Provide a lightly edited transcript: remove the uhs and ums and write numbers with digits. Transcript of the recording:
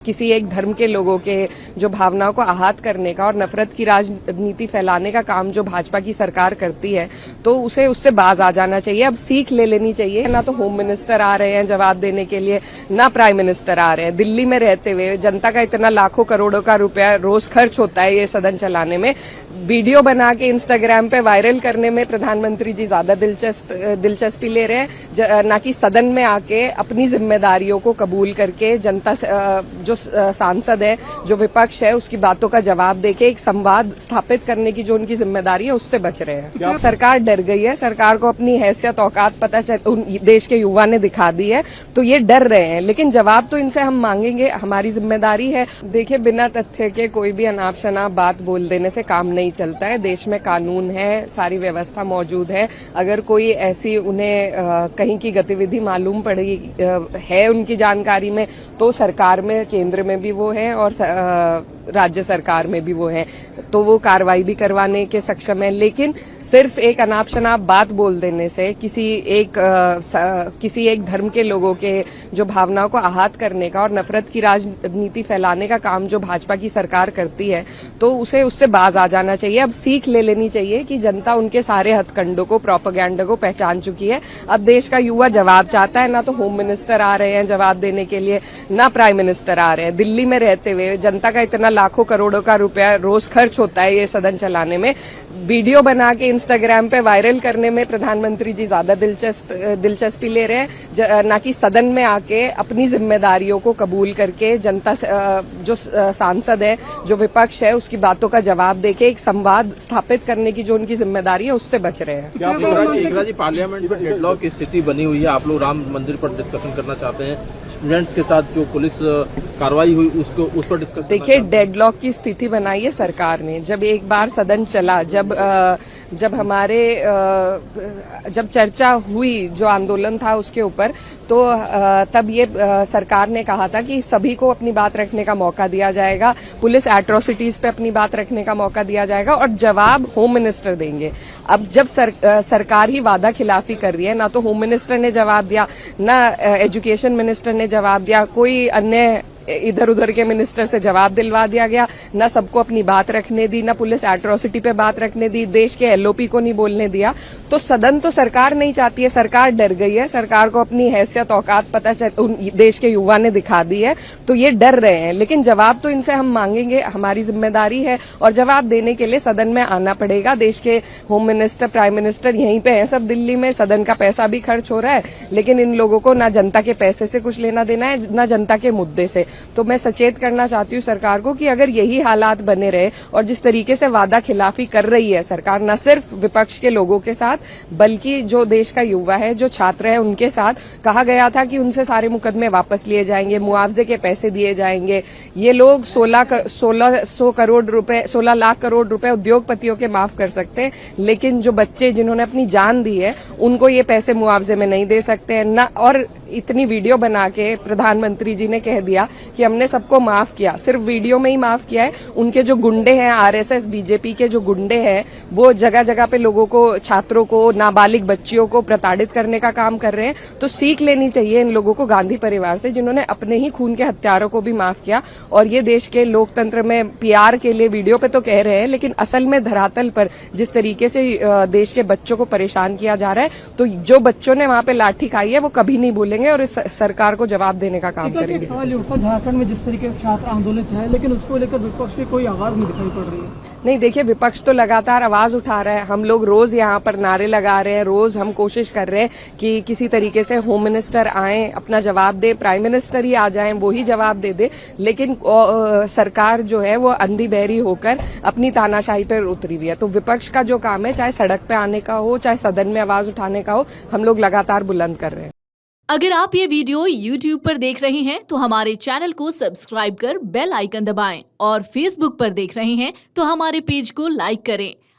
किसी एक धर्म के लोगों के जो भावनाओं को आहत करने का और नफरत की राजनीति फैलाने का काम जो भाजपा की सरकार करती है, तो उसे उससे बाज आ जाना चाहिए। अब सीख ले लेनी चाहिए। ना तो होम मिनिस्टर आ रहे हैं जवाब देने के लिए, ना प्राइम मिनिस्टर आ रहे हैं। दिल्ली में रहते हुए जनता का इतना लाखों करोड़ों का रुपया रोज खर्च होता है ये सदन चलाने में, वीडियो बना के इंस्टाग्राम पे वायरल करने में प्रधानमंत्री जी ज्यादा दिलचस्पी ले रहे हैं, ना कि सदन में आके अपनी जिम्मेदारियों को कबूल करके जनता जो सांसद है, जो विपक्ष है, उसकी बातों का जवाब देके एक संवाद स्थापित करने की जो उनकी जिम्मेदारी है उससे बच रहे हैं। सरकार डर गई है, सरकार को अपनी हैसियत औकात पता देश के युवा ने दिखा दी है, तो ये डर रहे हैं। लेकिन जवाब तो इनसे हम मांगेंगे, हमारी जिम्मेदारी है। देखिए, बिना तथ्य के कोई भी अनाप शनाप बात बोल देने से काम नहीं चलता है। देश में कानून है, सारी व्यवस्था मौजूद है। अगर कोई ऐसी उन्हें कहीं की गतिविधि मालूम पड़ी है उनकी जानकारी में, तो सरकार में, केंद्र में भी वो है और राज्य सरकार में भी वो है, तो वो कार्रवाई भी करवाने के सक्षम है। लेकिन सिर्फ एक अनाप शनाप बात बोल देने से किसी एक धर्म के लोगों के जो भावनाओं को आहत करने का और नफरत की राजनीति फैलाने का काम जो भाजपा की सरकार करती है, तो उसे उससे बाज आ जाना चाहिए। अब सीख ले लेनी चाहिए कि जनता उनके सारे हथकंडों को, प्रोपेगेंडा को पहचान चुकी है। अब देश का युवा जवाब चाहता है। ना तो होम मिनिस्टर आ रहे हैं जवाब देने के लिए, ना प्राइम मिनिस्टर आ रहे हैं। दिल्ली में रहते हुए जनता का इतना लाखों करोड़ों का रुपया रोज खर्च होता है ये सदन चलाने में, वीडियो बना के इंस्टाग्राम पे वायरल करने में प्रधानमंत्री जी ज्यादा दिलचस्पी ले रहे हैं, ना कि सदन में आके अपनी जिम्मेदारियों को कबूल करके जनता जो सांसद है, जो विपक्ष है, उसकी बातों का जवाब देके एक संवाद स्थापित करने की जो उनकी जिम्मेदारी है उससे बच रहे हैं। क्या एकरा जी, पार्लियामेंट में डेडलॉक की स्थिति बनी हुई है, आप लोग राम मंदिर पर डिस्कशन करना चाहते हैं, स्टूडेंट्स के साथ जो पुलिस कार्रवाई हुई उस पर डिस्कस। देखिए, डेडलॉक की स्थिति बनाई है सरकार ने। जब एक बार सदन चला, जब चर्चा हुई, जो आंदोलन था उसके ऊपर, तो तब ये सरकार ने कहा था कि सभी को अपनी बात रखने का मौका दिया जाएगा, पुलिस एट्रोसिटीज पे अपनी बात रखने का मौका दिया जाएगा और जवाब होम मिनिस्टर देंगे। अब जब सरकार ही वादा खिलाफी कर रही है, ना तो होम मिनिस्टर ने जवाब दिया, ना एजुकेशन मिनिस्टर ने जवाब दिया, कोई अन्य इधर उधर के मिनिस्टर से जवाब दिलवा दिया गया, ना सबको अपनी बात रखने दी, ना पुलिस एट्रोसिटी पे बात रखने दी, देश के एलओपी को नहीं बोलने दिया, तो सदन तो सरकार नहीं चाहती है। सरकार डर गई है, सरकार को अपनी हैसियत औकात पता देश के युवा ने दिखा दी है, तो ये डर रहे हैं। लेकिन जवाब तो इनसे हम मांगेंगे, हमारी जिम्मेदारी है और जवाब देने के लिए सदन में आना पड़ेगा। देश के होम मिनिस्टर, प्राइम मिनिस्टर यहीं पे है सब दिल्ली में, सदन का पैसा भी खर्च हो रहा है, लेकिन इन लोगों को ना जनता के पैसे से कुछ लेना देना है, ना जनता के मुद्दे से। तो मैं सचेत करना चाहती हूँ सरकार को कि अगर यही हालात बने रहे और जिस तरीके से वादा खिलाफी कर रही है सरकार, न सिर्फ विपक्ष के लोगों के साथ, बल्कि जो देश का युवा है, जो छात्र है, उनके साथ, कहा गया था कि उनसे सारे मुकदमे वापस लिए जाएंगे, मुआवजे के पैसे दिए जाएंगे। ये लोग 16 लाख करोड़ रुपए उद्योगपतियों के माफ कर सकते हैं, लेकिन जो बच्चे जिन्होंने अपनी जान दी है उनको ये पैसे मुआवजे में नहीं दे सकते हैं ना। और इतनी वीडियो बना के प्रधानमंत्री जी ने कह दिया कि हमने सबको माफ किया, सिर्फ वीडियो में ही माफ किया है। उनके जो गुंडे हैं, आरएसएस बीजेपी के जो गुंडे हैं, वो जगह जगह पे लोगों को, छात्रों को, नाबालिग बच्चियों को प्रताड़ित करने का काम कर रहे हैं। तो सीख लेनी चाहिए इन लोगों को, गांधी परिवार से, जिन्होंने अपने ही खून के हत्यारों को भी माफ किया। और ये देश के लोकतंत्र में पीआर के लिए वीडियो पे तो कह रहे हैं, लेकिन असल में धरातल पर जिस तरीके से देश के बच्चों को परेशान किया जा रहा है, तो जो बच्चों ने वहां पे लाठी खाई है वो कभी नहीं भूलेंगे और इस सरकार को जवाब देने का काम करेंगे। झारखंड में जिस तरीके से छात्र आंदोलित है, लेकिन उसको लेकर विपक्ष की कोई आवाज नहीं दिखाई पड़ रही है। नहीं, देखिए, विपक्ष तो लगातार आवाज उठा रहा है। हम लोग रोज यहाँ पर नारे लगा रहे हैं, रोज हम कोशिश कर रहे हैं कि किसी तरीके से होम मिनिस्टर आए, अपना जवाब दे, प्राइम मिनिस्टर ही आ जाएं, वो ही जवाब दे दे। लेकिन सरकार जो है वो अंधी बहरी होकर अपनी तानाशाही पर उतरी हुई है। तो विपक्ष का जो काम है, चाहे सड़क पे आने का हो, चाहे सदन में आवाज उठाने का हो, हम लोग लगातार बुलंद कर रहे हैं। अगर आप ये वीडियो YouTube पर देख रहे हैं तो हमारे चैनल को सब्सक्राइब कर बेल आइकन दबाएं और Facebook पर देख रहे हैं तो हमारे पेज को लाइक करें।